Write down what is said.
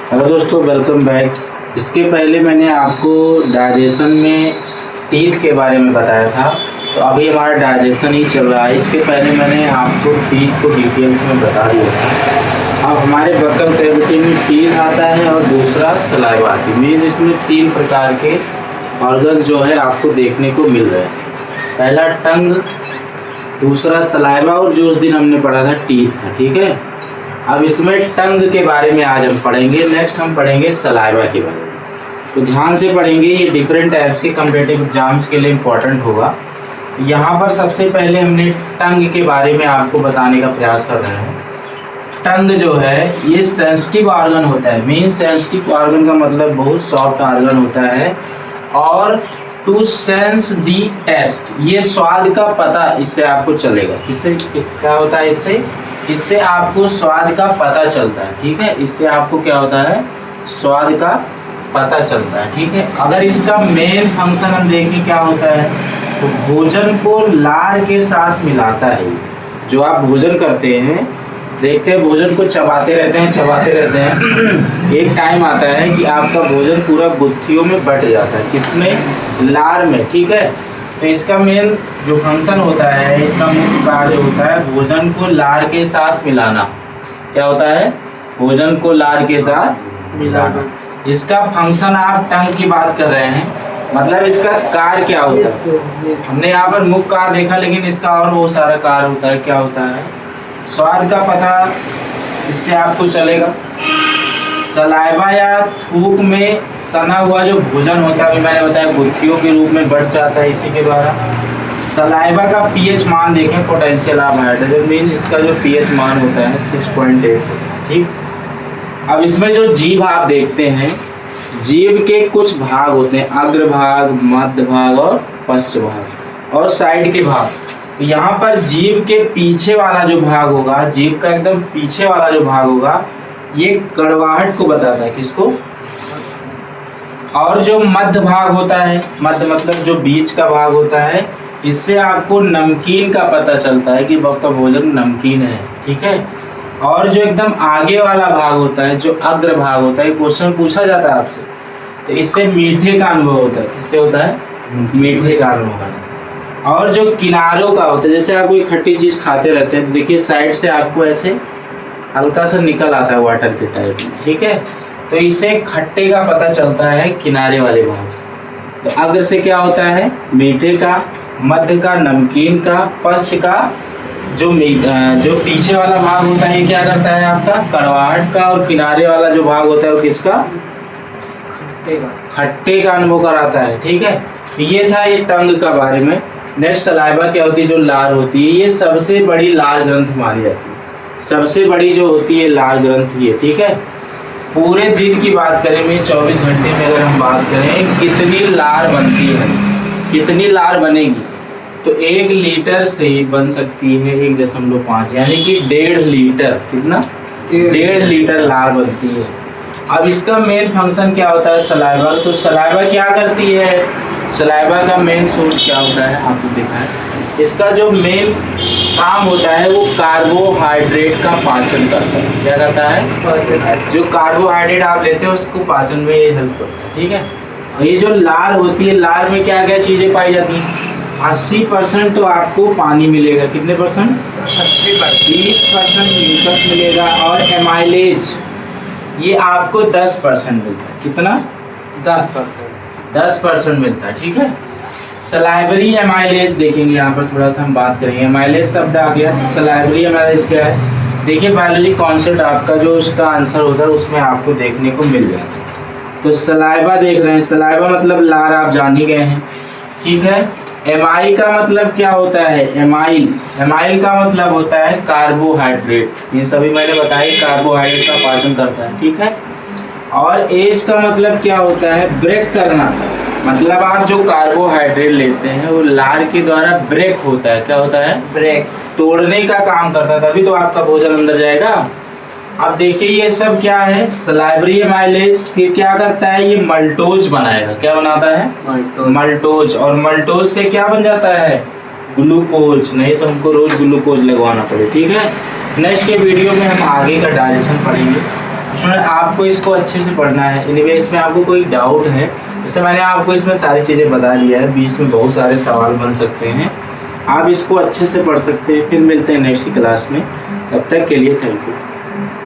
Hello दोस्तों, welcome back. इसके पहले मैंने आपको डाइजेशन में टीथ के बारे में बताया था, तो अभी हमारा डाइजेशन ही चल रहा है। इसके पहले मैंने आपको टीथ को डिटेल्स में बता दिया था। अब हमारे बक्कल कैविटी में टीथ आता है और दूसरा सलाइवा आती है। मीन्स इसमें 3 प्रकार के ऑर्गन जो है आपको देखने को मिल रहे हैं। पहला टंग, दूसरा सलाइवा और जो उस दिन हमने पढ़ा था टीथ था। ठीक है, अब इसमें टंग के बारे में आज हम पढ़ेंगे। नेक्स्ट हम पढ़ेंगे सलाइवा के बारे में। तो ध्यान से पढ़ेंगे, ये डिफरेंट टाइप्स के कॉम्पिटिटिव एग्जाम्स के लिए इम्पोर्टेंट होगा। यहाँ पर सबसे पहले हमने टंग के बारे में आपको बताने का प्रयास कर रहे हैं। टंग जो है ये सेंसिटिव ऑर्गन होता है। मीन सेंसिटिव ऑर्गन का मतलब बहुत सॉफ्ट ऑर्गन होता है। और टू सेंस दी टेस्ट, ये स्वाद का पता इससे आपको चलेगा। इससे क्या होता है, इससे आपको स्वाद का पता चलता है। ठीक है, इससे आपको क्या होता है, स्वाद का पता चलता है। ठीक है, अगर इसका मेन फंक्शन हम देखें क्या होता है, तो भोजन को लार के साथ मिलाता है। जो आप भोजन करते हैं, देखते हैं भोजन को चबाते रहते हैं एक टाइम आता है कि आपका भोजन पूरा गुत्थियों में बट जाता है। किसमें, लार में। ठीक है, तो इसका मेन जो फंक्शन होता है, इसका मुख्य कार्य होता है भोजन को लार के साथ मिलाना। क्या होता है, भोजन को लार के साथ मिलाना। इसका फंक्शन, आप टंग की बात कर रहे हैं, मतलब इसका कार्य क्या होता है। हमने यहाँ पर मुख्य कार्य देखा, लेकिन इसका और बहुत सारा कार्य होता है। क्या होता है, स्वाद का पता इससे आपको चलेगा। सलाइवा या थूक में सना हुआ जो भोजन होता है, अभी मैंने बताया गुत्थियों के रूप में बढ़ जाता है इसी के द्वारा। सलाइवा का पीएच मान देखें, पोटेंशियल ऑफ हाइड्रोजन, मीन इसका जो पीएच मान होता है 6.8। ठीक, अब इसमें जो जीभ आप देखते हैं, जीभ के कुछ भाग होते हैं, अग्र भाग, मध्य भाग और पश्च भाग और साइड के भाग। यहाँ पर जीभ के पीछे वाला जो भाग होगा, जीभ का एकदम पीछे वाला जो भाग होगा, ये कड़वाहट को बताता है। किसको, और जो मध्य भाग होता है, मध्य मतलब जो बीच का भाग होता है, इससे आपको नमकीन का पता चलता है कि आपका भोजन नमकीन है। ठीक है, और जो एकदम आगे वाला भाग होता है, जो अग्र भाग होता है, क्वेश्चन पूछा जाता है आपसे, तो इससे मीठे का अनुभव होता है। किससे होता है, मीठे का अनुभव होता है। और जो किनारों का होता है, जैसे आप कोई खट्टी चीज खाते रहते हैं, तो देखिए साइड से आपको ऐसे हल्का सा निकल आता है वाटर के टाइप में। ठीक है, तो इससे खट्टे का पता चलता है किनारे वाले भाग से। तो अग्र से क्या होता है, मीठे का, मध्य का, नमकीन का, पश्च का जो पीछे वाला भाग होता है, ये क्या करता है आपका, कड़वाहट का, और किनारे वाला जो भाग होता है वो किसका, खट्टे का अनुभव कराता है। ठीक है, ये था ये टंग का बारे में। नेक्स्ट सलाइवा क्या होती है, जो लार होती है, ये सबसे बड़ी लार ग्रंथ मानी जाती है। सबसे बड़ी जो होती है लार ग्रंथ ये। ठीक है, पूरे दिन की बात करें में 24 घंटे में अगर हम बात करें कितनी लार बनती है, कितनी लार बनेगी, तो 1 लीटर से बन सकती है 1.5, यानी कि 1.5 लीटर। कितना, 1.5 लीटर लार बनती है। अब इसका मेन फंक्शन क्या होता है सलाइवा, तो सलाइवा क्या करती है, सलाइवा का मेन सोर्स क्या होता है आपको देखा है। इसका जो मेन काम होता है वो कार्बोहाइड्रेट का पाचन करता है। क्या करता है, जो कार्बोहाइड्रेट आप लेते हैं उसको पाचन में ये हेल्प करता है। ठीक है, और ये जो लार होती है, लार में क्या क्या चीज़ें पाई जाती हैं, 80% तो आपको पानी मिलेगा। कितने परसेंट, 20% म्यूकस मिलेगा, और एमाइलेज ये आपको 10% मिलता है। कितना, 10% मिलता है। ठीक है, सलाइवरी एमाइलेज देखेंगे यहाँ पर, थोड़ा सा हम बात करेंगे। एमाइलेज शब्द आ गया, सलाइवरी एमाइलेज क्या है, देखिए बायोलॉजी कॉन्सेप्ट आपका जो उसका आंसर होता है उसमें आपको देखने को मिल जाता है। तो सलाइवा देख रहे हैं, सलाइवा मतलब लार आप जान ही गए हैं। ठीक है, एमाइल का मतलब क्या होता है, एमाइल का मतलब होता है कार्बोहाइड्रेट। ये सभी मैंने बताया, कार्बोहाइड्रेट का पाचन करता है। ठीक है, और एज का मतलब क्या होता है, ब्रेक करना, मतलब आप जो कार्बोहाइड्रेट लेते हैं वो लार के द्वारा ब्रेक होता है। क्या होता है, ब्रेक, तोड़ने का काम करता है, तभी तो आपका भोजन अंदर जाएगा। अब देखिए ये सब क्या है, सलाइवरी एमाइलेज, फिर क्या करता है, ये मल्टोज बनाएगा। क्या बनाता है, मल्टोज, और मल्टोज से क्या बन जाता है, ग्लूकोज। नहीं तो हमको रोज ग्लूकोज लगवाना पड़े। ठीक है, नेक्स्ट के वीडियो में हम आगे का डाइजेशन पढ़ेंगे। स्टूडेंट आपको इसको अच्छे से पढ़ना है। एनीवे इसमें आपको कोई डाउट है, जैसे मैंने आपको इसमें सारी चीज़ें बता दिया है, बीच में बहुत सारे सवाल बन सकते हैं, आप इसको अच्छे से पढ़ सकते हैं। फिर मिलते हैं नेक्स्ट क्लास में, तब तक के लिए थैंक यू।